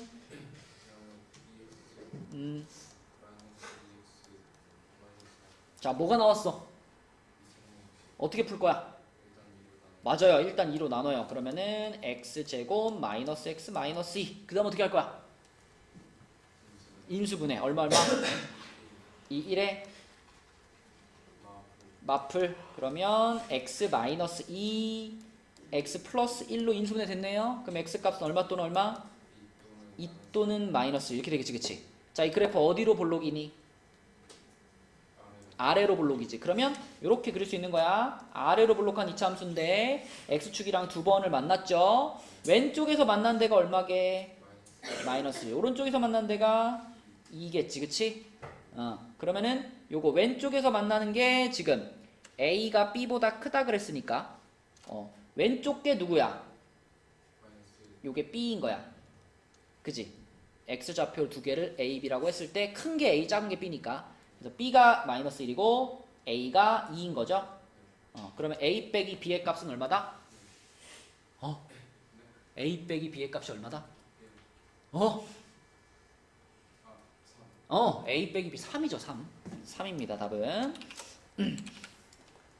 자, 뭐가 나왔어? 어떻게 풀 거야? 맞아요. 일단 2로 나눠요. 그러면은 x제곱 마이너스 x 마이너스 2. 그 다음 어떻게 할 거야? 인수분해. 얼마? 2, 1에 마플. 그러면 x 마이너스 2 x 플러스 1로 인수분해 됐네요. 그럼 x 값은 얼마 또는 얼마? 2 또는 마이너스 이렇게 되겠지, 그치? 자, 이 그래프 어디로 볼록이니? 아래로 볼록이지. 그러면 이렇게 그릴 수 있는 거야. 아래로 볼록한 이차 함수인데 x축이랑 두 번을 만났죠. 왼쪽에서 만난 데가 얼마게? 마이너스 1. 오른쪽에서 만난 데가 2겠지, 그치? 그러면은 요거 왼쪽에서 만나는 게 지금 a가 b보다 크다 그랬으니까 왼쪽 게 누구야? 요게 b인 거야. 그지? x좌표 두 개를 a, b라고 했을 때 큰 게 a, 작은 게 b니까 그래서 b가 마이너스 1이고 a가 2인 거죠. 그러면 a 빼기 b의 값은 얼마다? a 빼기 b의 값이 얼마다? a 빼기 b 3이죠. 3. 3입니다. 답은.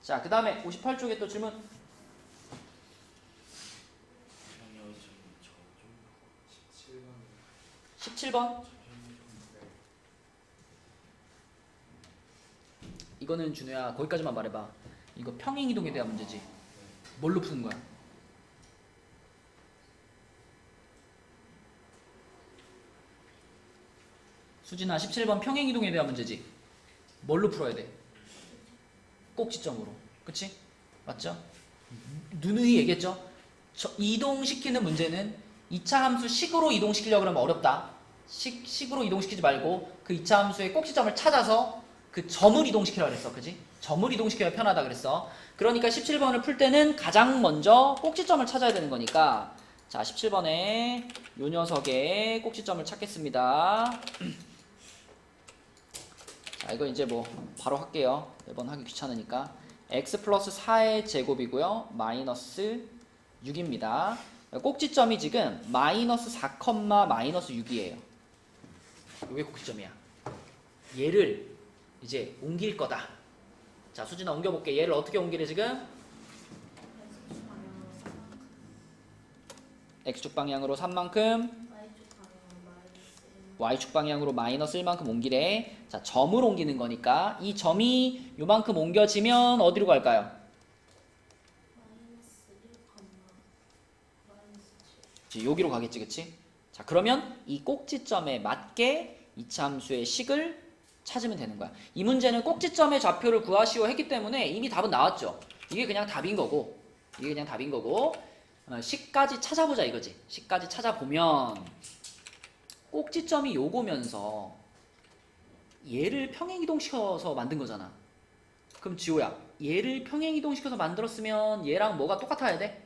자, 그 다음에 58쪽에 또 질문. 형님 저 17번. 이거는 준우야 거기까지만 말해봐. 이거 평행이동에 대한 문제지. 뭘로 푸는 거야? 수진아 17번 평행이동에 대한 문제지. 뭘로 풀어야 돼? 꼭지점으로. 그치? 맞죠? 누누이 얘기했죠? 이동시키는 문제는 2차 함수 식으로 이동시키려고 하면 어렵다. 식으로 이동시키지 말고 그 2차 함수의 꼭지점을 찾아서 그 점을 이동시키라고 그랬어. 그지? 점을 이동시켜야 편하다 그랬어. 그러니까 17번을 풀 때는 가장 먼저 꼭지점을 찾아야 되는 거니까 자, 17번에 요 녀석의 꼭지점을 찾겠습니다. 자, 이거 이제 뭐 바로 할게요. 매번 하기 귀찮으니까 x 플러스 4의 제곱이고요. 마이너스 6입니다. 꼭지점이 지금 마이너스 4, 마이너스 6이에요. 이게 꼭지점이야. 얘를 이제 옮길 거다. 자, 수진아 옮겨볼게. 얘를 어떻게 옮기래 지금? x축 방향으로 3만큼 y축 방향으로 마이너스 1만큼 옮기래. 자, 점을 옮기는 거니까 이 점이 요만큼 옮겨지면 어디로 갈까요? 그치, 여기로 가겠지, 그치? 자, 그러면 이 꼭지점에 맞게 이차함수의 식을 찾으면 되는 거야. 이 문제는 꼭지점의 좌표를 구하시오 했기 때문에 이미 답은 나왔죠. 이게 그냥 답인 거고, 식까지 찾아보자 이거지. 식까지 찾아보면 꼭지점이 요거면서 얘를 평행이동시켜서 만든 거잖아. 그럼 지호야, 얘를 평행이동시켜서 만들었으면 얘랑 뭐가 똑같아야 돼?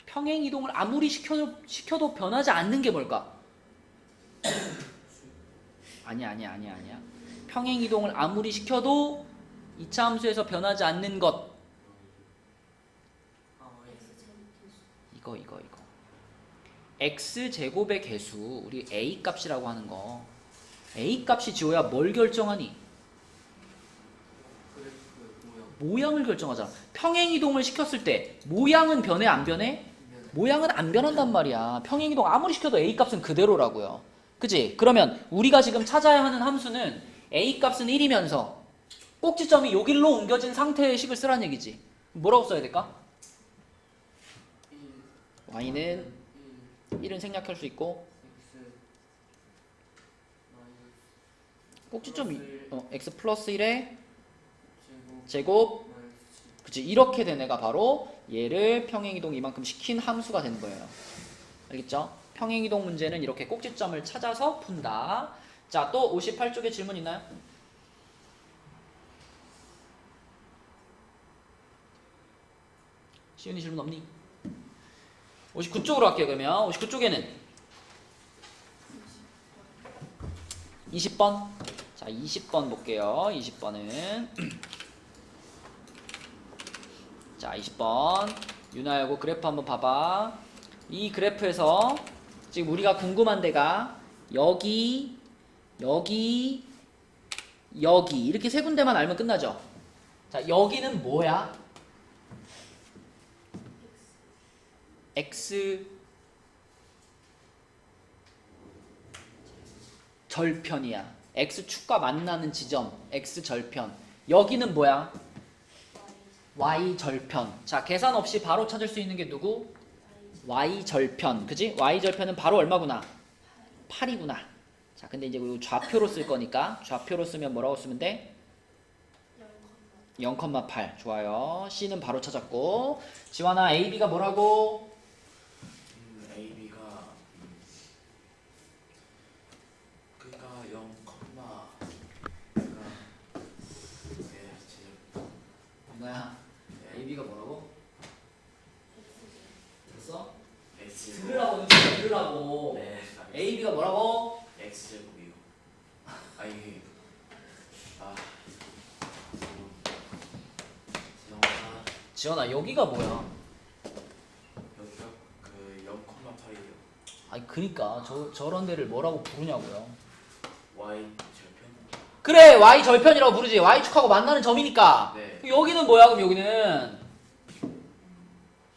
평행이동을 아무리 시켜도 변하지 않는 게 뭘까? 아니야. 평행이동을 아무리 시켜도 이차함수에서 변하지 않는 것. 이거. x제곱의 개수, 우리 a 값이라고 하는 거. a 값이 지호야 뭘 결정하니? 모양을 결정하잖아. 평행이동을 시켰을 때 모양은 변해 안 변해? 모양은 안 변한단 말이야. 평행이동 아무리 시켜도 a 값은 그대로라고요. 그치? 그러면 우리가 지금 찾아야 하는 함수는 a 값은 1이면서 꼭지점이 요 길로 옮겨진 상태의 식을 쓰라는 얘기지. 뭐라고 써야 될까? y는 1은 생략할 수 있고 꼭지점이 x 플러스 1의 제곱, 그치? 이렇게 된 애가 바로 얘를 평행이동 이만큼 시킨 함수가 되는 거예요. 알겠죠? 평행이동 문제는 이렇게 꼭지점을 찾아서 푼다. 자, 또 58쪽에 질문 있나요? 시윤이 질문 없니? 59쪽으로 할게요. 그러면 59쪽에는 20번. 자, 20번 볼게요. 20번은 자, 20번 유나하고 그래프 한번 봐봐. 이 그래프에서 지금 우리가 궁금한 데가 여기 이렇게 세 군데만 알면 끝나죠. 자, 여기는 뭐야? x 절편이야. x축과 만나는 지점 x 절편. 여기는 뭐야? y 절편. 자, 계산 없이 바로 찾을 수 있는 게 누구? y 절편. 그지? y 절편은 바로 얼마구나? 8이구나. 자, 근데 이제 이거 좌표로 쓸 거니까 좌표로 쓰면 뭐라고 쓰면 돼? 0,8. 좋아요. C는 바로 찾았고. 지환아, AB가 뭐라고? AB가 그러니까 0, 그러니까 유나야, AB가 뭐라고? 됐어? X 들으라고. 네. AB가 뭐라고? X 제곱이요. 아 이게 죄송합니다. 지환아, 여기가 뭐야? 여기가 그 0,8이요. 아니, 그니까 저런 데를 뭐라고 부르냐고요. Y 절편. 그래, y 절편이라고 부르지. y축하고 만나는 점이니까. 네. 여기는 뭐야? 그럼 여기는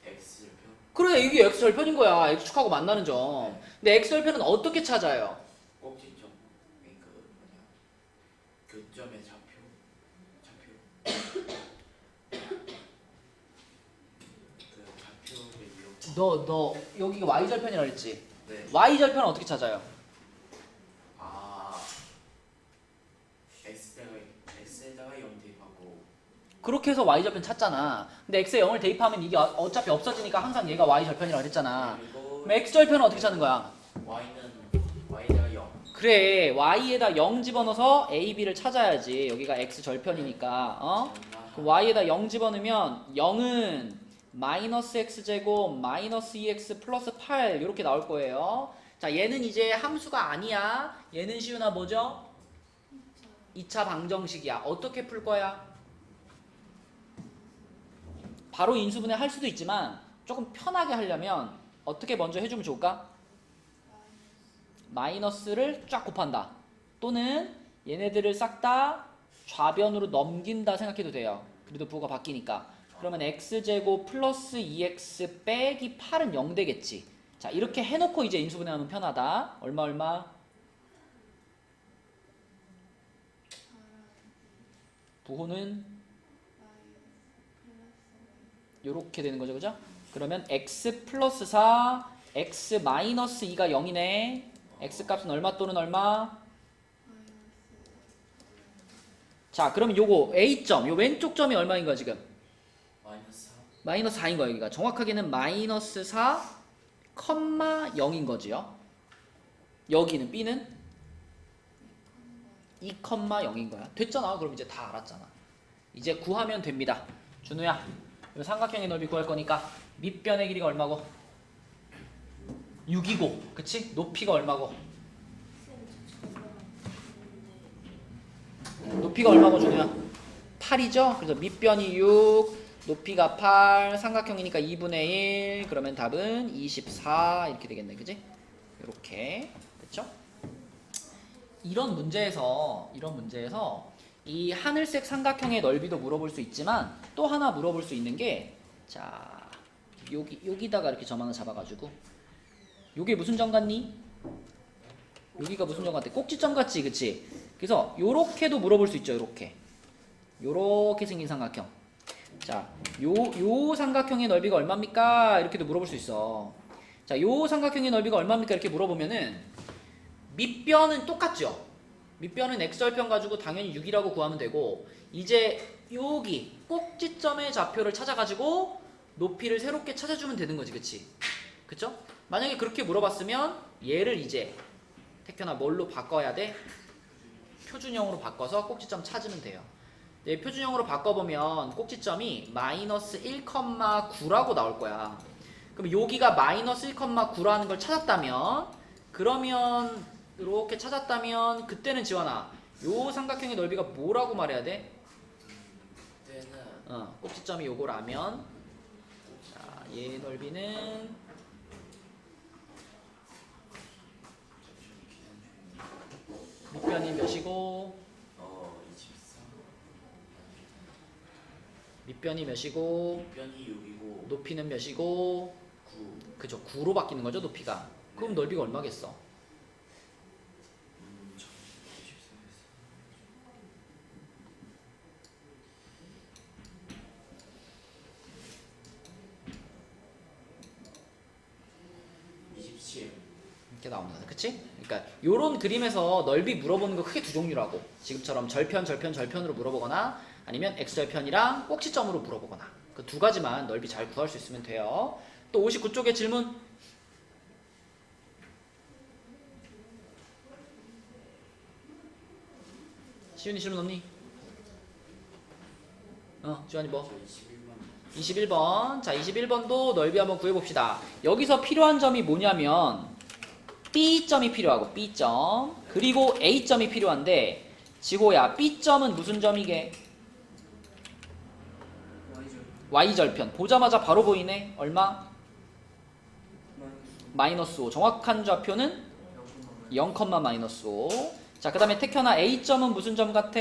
X 절편. 그래, 이게 x 절편인 거야. x축하고 만나는 점. 근데 x 절편은 어떻게 찾아요? 꼭지점. 그 뭐냐. 교점의 좌표. 그 좌표를 이용. 너 여기가 y 절편이라 그랬지? 네. y 절편은 어떻게 찾아요? X에다가 0 대입하고. 그렇게 해서 y 절편 찾잖아. 근데 x에 0을 대입하면 이게 어차피 없어지니까 항상 얘가 y 절편이라고 그랬잖아. 그리고 그럼 x 절편은 어떻게 찾는 거야? Y에다가 0. 그래, y에다 0 집어넣어서 a, b를 찾아야지. 여기가 x 절편이니까. 그럼 y에다 0 집어넣으면 0은 마이너스 x제곱 마이너스 2x 플러스 8 이렇게 나올 거예요. 자, 얘는 이제 함수가 아니야. 얘는 시윤아 뭐죠? 2차 방정식이야. 어떻게 풀 거야? 바로 인수분해 할 수도 있지만 조금 편하게 하려면 어떻게 먼저 해주면 좋을까? 마이너스를 쫙 곱한다. 또는 얘네들을 싹 다 좌변으로 넘긴다 생각해도 돼요. 그래도 부호가 바뀌니까. 그러면 x제곱 플러스 2x 빼기 8은 0 되겠지. 자, 이렇게 해놓고 이제 인수분해하면 편하다. 얼마? 부호는 요렇게 되는 거죠, 그죠? 그러면 x 플러스 4, x 마이너스 2가 0이네. x 값은 얼마 또는 얼마? 자, 그럼 요거 A점, 요 왼쪽 점이 얼마인 거야, 지금? 마이너스 4. 마이너스 4인 거야, 여기가. 정확하게는 마이너스 4, 0인 거지요. 여기는 B는 2,0인 거야. 됐잖아. 그럼 이제 다 알았잖아. 이제 구하면 됩니다. 준우야, 이 삼각형의 넓이 구할 거니까 밑변의 길이가 얼마고? 6이고, 그치? 높이가 얼마고? 높이가 얼마고, 준우야? 8이죠? 그래서 밑변이 6, 높이가 8, 삼각형이니까 2분의 1, 그러면 답은 24 이렇게 되겠네, 그지? 이렇게 됐죠? 이런 문제에서 이 하늘색 삼각형의 넓이도 물어볼 수 있지만 또 하나 물어볼 수 있는 게, 자, 여기다가 이렇게 점 하나 잡아가지고, 요게 무슨 점 같니? 여기가 무슨 점 같아? 꼭지점 같지, 그치? 그래서 요렇게도 물어볼 수 있죠. 요렇게 생긴 삼각형. 자, 요 삼각형의 넓이가 얼마입니까? 이렇게도 물어볼 수 있어. 자, 요 삼각형의 넓이가 얼마입니까? 이렇게 물어보면은 밑변은 똑같죠? 밑변은 x절편 가지고 당연히 6이라고 구하면 되고, 이제 여기 꼭지점의 좌표를 찾아가지고 높이를 새롭게 찾아주면 되는 거지, 그치? 그쵸? 만약에 그렇게 물어봤으면 얘를 이제 택현아 뭘로 바꿔야 돼? 표준형으로 바꿔서 꼭지점 찾으면 돼요. 네, 표준형으로 바꿔보면 꼭지점이 마이너스 1,9라고 나올 거야. 그럼 여기가 마이너스 1,9라는 걸 찾았다면, 그러면 이렇게 찾았다면 그때는 지원아, 요 삼각형의 넓이가 뭐라고 말해야 돼? 그때는 꼭지점이 요거라면, 자, 얘 넓이는 밑변이 몇이고, 24. 밑변이 몇이고, 변이 6이고 높이는 몇이고, 9. 그죠? 9로 바뀌는 거죠, 높이가. 그럼 넓이가 얼마겠어? 이렇게 나오는 거야, 그치? 그러니까 요런 그림에서 넓이 물어보는 거 크게 두 종류라고. 지금처럼 절편으로 물어보거나, 아니면 x절편이랑 꼭지점으로 물어보거나. 그 두 가지만 넓이 잘 구할 수 있으면 돼요. 또 59쪽에 질문. 시윤이 질문 없니? 지환이 뭐? 21번. 자, 21번도 넓이 한번 구해봅시다. 여기서 필요한 점이 뭐냐면 B점이 필요하고, B점, 그리고 A점이 필요한데, 지호야, B점은 무슨 점이게? Y절편. 보자마자 바로 보이네. 얼마? 마이너스 5. 정확한 좌표는 0, 마이너스 5. 자, 그 다음에 택현아, A점은 무슨 점 같아?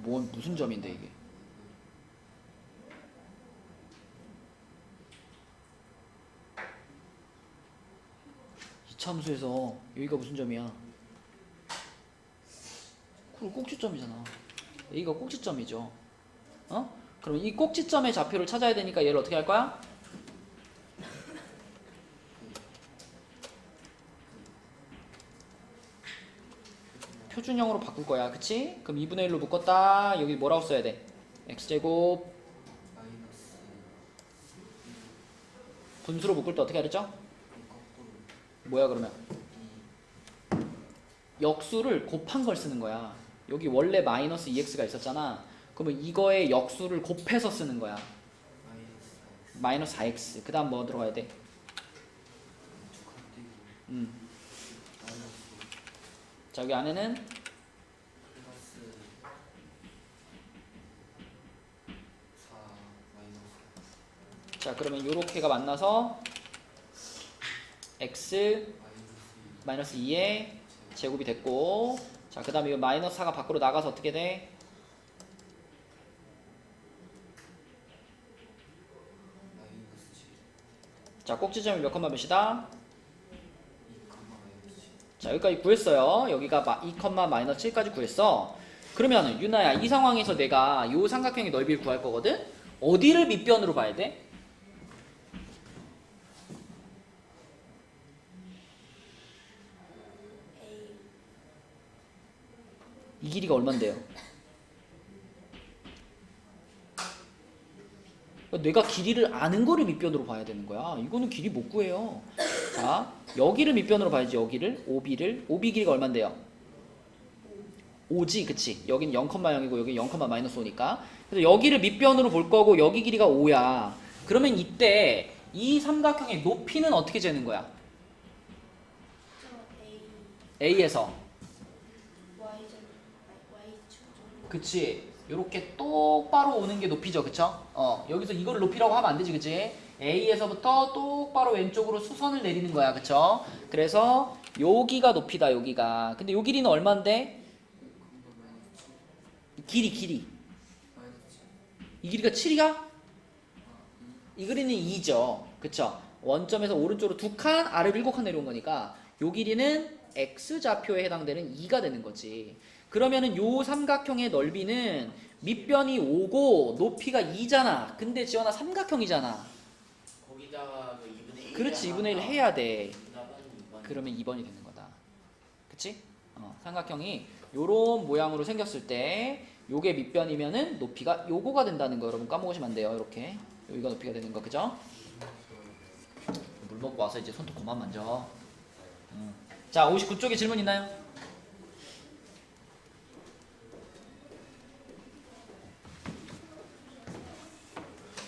무슨 점인데 이게? 이차함수에서 여기가 무슨 점이야? 그럼 꼭지점이잖아. 여기가 꼭지점이죠. 그럼 이 꼭지점의 좌표를 찾아야 되니까 얘를 어떻게 할 거야? 표준형으로 바꿀 거야, 그치? 그럼 2분의 1로 묶었다. 여기 뭐라고 써야 돼? x제곱 분수로 묶을 때 어떻게 하랬죠? 뭐야 그러면? 역수를 곱한 걸 쓰는 거야. 여기 원래 마이너스 2x가 있었잖아. 그러면 이거의 역수를 곱해서 쓰는 거야. 마이너스 4x. 그 다음 뭐 들어가야 돼? 자, 여기 안에는 자, 그러면 요렇게가 만나서 x 마이너스 2의 제곱이 됐고, 자, 그 다음에 이 마이너스 4가 밖으로 나가서 어떻게 돼? 자, 꼭지점이 몇 컴마 몇이다? 자, 여기까지 구했어요. 여기가 2, 마이너스 7까지 구했어. 그러면 유나야, 이 상황에서 내가 요 삼각형의 넓이를 구할 거거든? 어디를 밑변으로 봐야 돼? A. 이 길이가 얼만데요? 내가 길이를 아는 거를 밑변으로 봐야 되는 거야. 이거는 길이 못 구해요. 자, 여기를 밑변으로 봐야지. 여기를, OB 길이가 얼만데요? 5지, 그치? 여기는 0,0이고 여기 0, 마이너스 5니까. 그래서 여기를 밑변으로 볼 거고 여기 길이가 5야. 그러면 이때 이 삼각형의 높이는 어떻게 재는 거야? 저 A. A에서. Y축 정도. 그치? 요렇게 똑바로 오는 게 높이죠, 그쵸? 여기서 이걸 높이라고 하면 안 되지, 그치? A에서부터 똑바로 왼쪽으로 수선을 내리는 거야, 그쵸? 그래서 여기가 높이다, 여기가. 근데 요 길이는 얼만데? 길이. 이 길이가 7이야? 이 길이는 2죠, 그쵸? 원점에서 오른쪽으로 2칸, 아래로 7칸 내려온 거니까 요 길이는 X좌표에 해당되는 2가 되는 거지. 그러면은 요 삼각형의 넓이는 밑변이 5고 높이가 2잖아. 근데 지원아 삼각형이잖아. 거기다가 그 2분의 1. 그렇지, 2분의 1 해야 돼. 그러면 그러면 2번이 되는 거다. 그치? 삼각형이 요런 모양으로 생겼을 때 요게 밑변이면은 높이가 요거가 된다는 거 여러분 까먹으시면 안 돼요. 이렇게 여기가 높이가 되는 거, 그죠? 물 먹고 와서 이제 손톱 그만 만져. 자, 59쪽에 질문 있나요?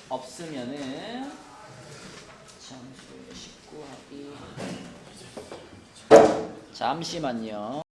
없으면은 잠수 19하기 잠시만요.